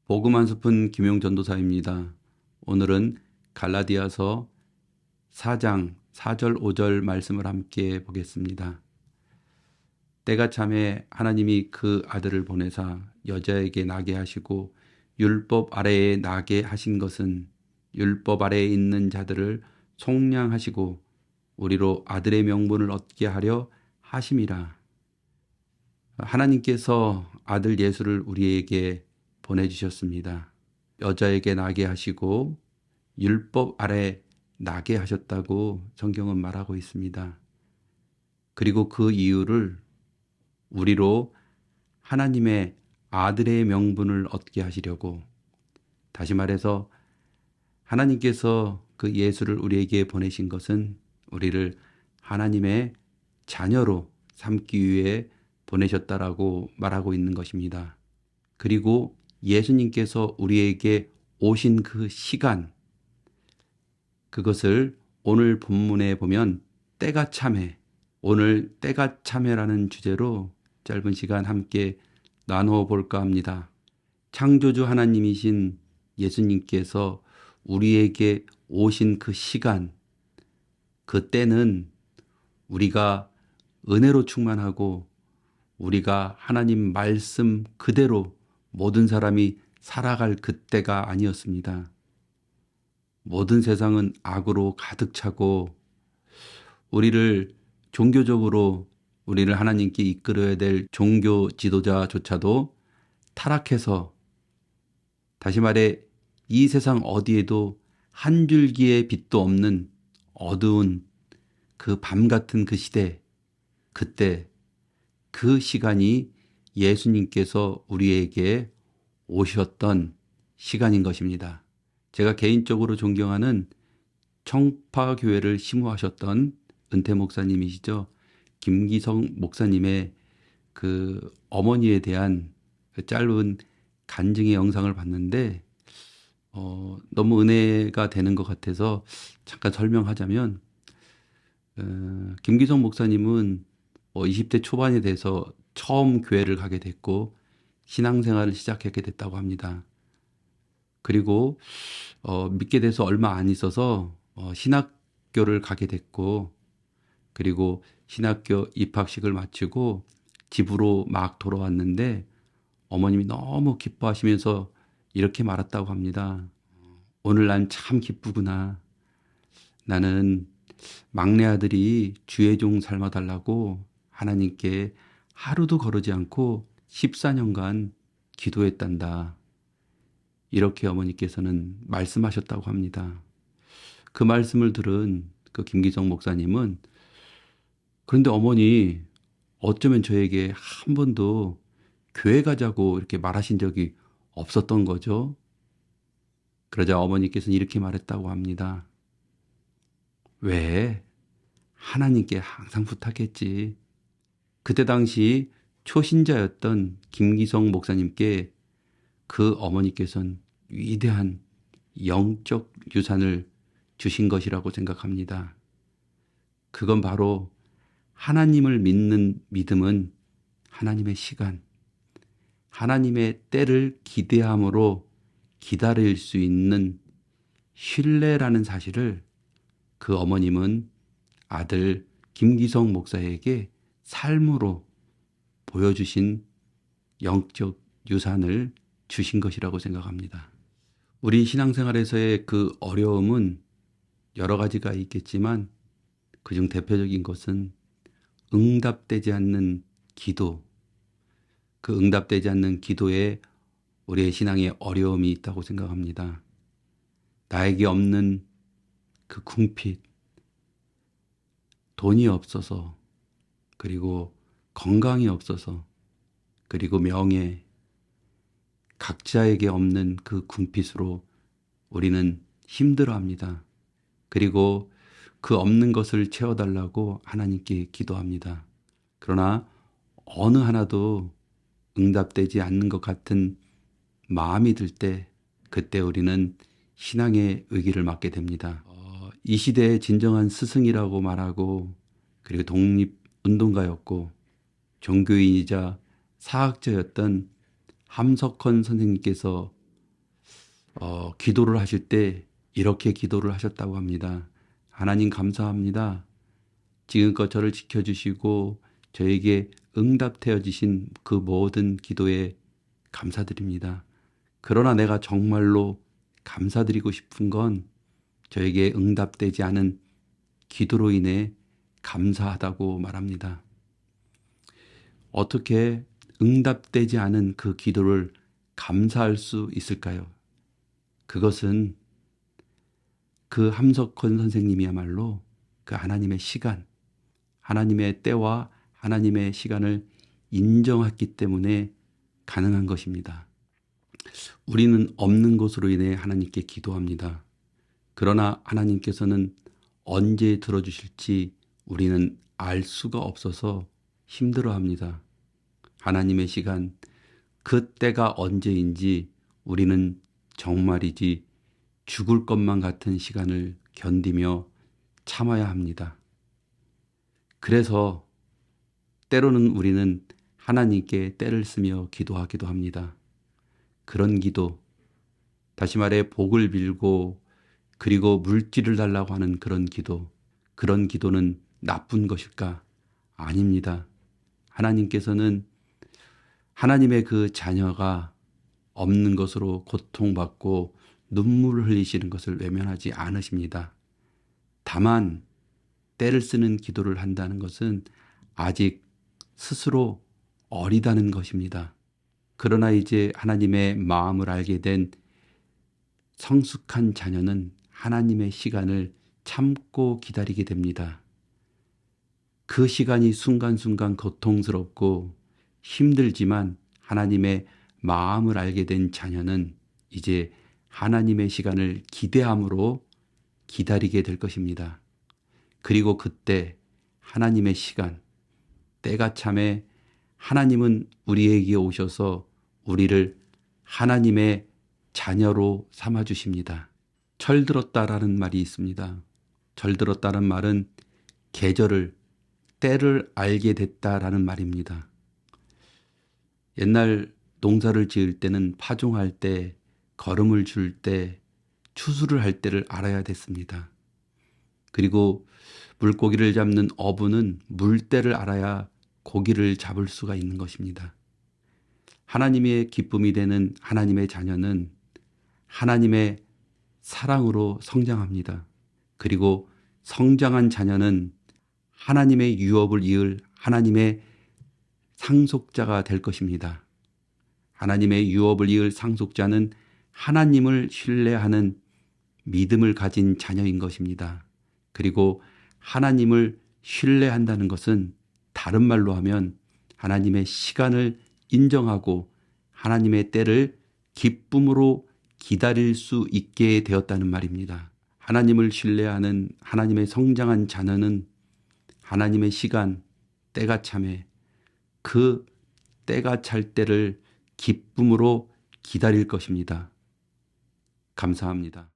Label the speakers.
Speaker 1: 복음 한 스푼 김용 전도사입니다. 오늘은 갈라디아서 4장 4절 5절 말씀을 함께 보겠습니다. 때가 참에 하나님이 그 아들을 보내사 여자에게 나게 하시고 율법 아래에 나게 하신 것은 율법 아래에 있는 자들을 속량하시고 우리로 아들의 명분을 얻게 하려 하심이라. 하나님께서 아들 예수를 우리에게 보내주셨습니다. 여자에게 나게 하시고 율법 아래 나게 하셨다고 성경은 말하고 있습니다. 그리고 그 이유를 우리로 하나님의 아들의 명분을 얻게 하시려고, 다시 말해서 하나님께서 그 예수를 우리에게 보내신 것은 우리를 하나님의 자녀로 삼기 위해 보내셨다라고 말하고 있는 것입니다. 그리고 예수님께서 우리에게 오신 그 시간, 그것을 오늘 본문에 보면 때가 참해, 오늘 때가 참해라는 주제로 짧은 시간 함께 나누어 볼까 합니다. 창조주 하나님이신 예수님께서 우리에게 오신 그 시간, 그 때는 우리가 은혜로 충만하고 우리가 하나님 말씀 그대로 모든 사람이 살아갈 그때가 아니었습니다. 모든 세상은 악으로 가득 차고 우리를 종교적으로 우리를 하나님께 이끌어야 될 종교 지도자조차도 타락해서, 다시 말해 이 세상 어디에도 한 줄기의 빛도 없는 어두운 그 밤 같은 그 시대, 그때 그 시간이 예수님께서 우리에게 오셨던 시간인 것입니다. 제가 개인적으로 존경하는 청파교회를 심호하셨던 은퇴 목사님이시죠. 김기성 목사님의 그 어머니에 대한 그 짧은 간증의 영상을 봤는데 너무 은혜가 되는 것 같아서 잠깐 설명하자면, 김기성 목사님은 20대 초반이 돼서 처음 교회를 가게 됐고 신앙생활을 시작하게 됐다고 합니다. 그리고 믿게 돼서 얼마 안 있어서 신학교를 가게 됐고, 그리고 신학교 입학식을 마치고 집으로 막 돌아왔는데 어머님이 너무 기뻐하시면서 이렇게 말했다고 합니다. 오늘 난 참 기쁘구나. 나는 막내 아들이 주의 종 삶아달라고 하나님께 하루도 거르지 않고 14년간 기도했단다. 이렇게 어머니께서는 말씀하셨다고 합니다. 그 말씀을 들은 그 김기성 목사님은, 그런데 어머니 어쩌면 저에게 한 번도 교회 가자고 이렇게 말하신 적이 없었던 거죠. 그러자 어머니께서는 이렇게 말했다고 합니다. 왜? 하나님께 항상 부탁했지. 그때 당시 초신자였던 김기성 목사님께 그 어머니께서는 위대한 영적 유산을 주신 것이라고 생각합니다. 그건 바로 하나님을 믿는 믿음은 하나님의 시간, 하나님의 때를 기대함으로 기다릴 수 있는 신뢰라는 사실을 그 어머님은 아들 김기성 목사에게 삶으로 보여주신 영적 유산을 주신 것이라고 생각합니다. 우리 신앙생활에서의 그 어려움은 여러 가지가 있겠지만 그중 대표적인 것은 응답되지 않는 기도, 그 응답되지 않는 기도에 우리의 신앙에 어려움이 있다고 생각합니다. 나에게 없는 그 궁핍, 돈이 없어서, 그리고 건강이 없어서, 그리고 명예, 각자에게 없는 그 궁핍으로 우리는 힘들어합니다. 그리고 그 없는 것을 채워달라고 하나님께 기도합니다. 그러나 어느 하나도 응답되지 않는 것 같은 마음이 들 때, 그때 우리는 신앙의 위기를 맞게 됩니다. 이 시대의 진정한 스승이라고 말하고, 그리고 독립운동가였고 종교인이자 사학자였던 함석헌 선생님께서 기도를 하실 때 이렇게 기도를 하셨다고 합니다. 하나님 감사합니다. 지금껏 저를 지켜주시고 저에게 응답되어 주신 그 모든 기도에 감사드립니다. 그러나 내가 정말로 감사드리고 싶은 건 저에게 응답되지 않은 기도로 인해 감사하다고 말합니다. 어떻게 응답되지 않은 그 기도를 감사할 수 있을까요? 그것은 그 함석헌 선생님이야말로 그 하나님의 시간, 하나님의 때와 하나님의 시간을 인정했기 때문에 가능한 것입니다. 우리는 없는 것으로 인해 하나님께 기도합니다. 그러나 하나님께서는 언제 들어주실지 우리는 알 수가 없어서 힘들어합니다. 하나님의 시간, 그 때가 언제인지 우리는 정말이지 죽을 것만 같은 시간을 견디며 참아야 합니다. 그래서 때로는 우리는 하나님께 때를 쓰며 기도하기도 합니다. 그런 기도, 다시 말해 복을 빌고 그리고 물질을 달라고 하는 그런 기도는 나쁜 것일까? 아닙니다. 하나님께서는 하나님의 그 자녀가 없는 것으로 고통받고 눈물을 흘리시는 것을 외면하지 않으십니다. 다만 때를 쓰는 기도를 한다는 것은 아직 스스로 어리다는 것입니다. 그러나 이제 하나님의 마음을 알게 된 성숙한 자녀는 하나님의 시간을 참고 기다리게 됩니다. 그 시간이 순간순간 고통스럽고 힘들지만 하나님의 마음을 알게 된 자녀는 이제 하나님의 시간을 기대함으로 기다리게 될 것입니다. 그리고 그때 하나님의 시간, 때가 참에 하나님은 우리에게 오셔서 우리를 하나님의 자녀로 삼아주십니다. 철들었다라는 말이 있습니다. 철들었다는 말은 계절을, 때를 알게 됐다라는 말입니다. 옛날 농사를 지을 때는 파종할 때, 거름을 줄 때, 추수를 할 때를 알아야 됐습니다. 그리고 물고기를 잡는 어부는 물때를 알아야 고기를 잡을 수가 있는 것입니다. 하나님의 기쁨이 되는 하나님의 자녀는 하나님의 사랑으로 성장합니다. 그리고 성장한 자녀는 하나님의 유업을 이을 하나님의 상속자가 될 것입니다. 하나님의 유업을 이을 상속자는 하나님을 신뢰하는 믿음을 가진 자녀인 것입니다. 그리고 하나님을 신뢰한다는 것은 다른 말로 하면 하나님의 시간을 인정하고 하나님의 때를 기쁨으로 기다릴 수 있게 되었다는 말입니다. 하나님을 신뢰하는 하나님의 성장한 자녀는 하나님의 시간, 때가 참에 그 때가 찰 때를 기쁨으로 기다릴 것입니다. 감사합니다.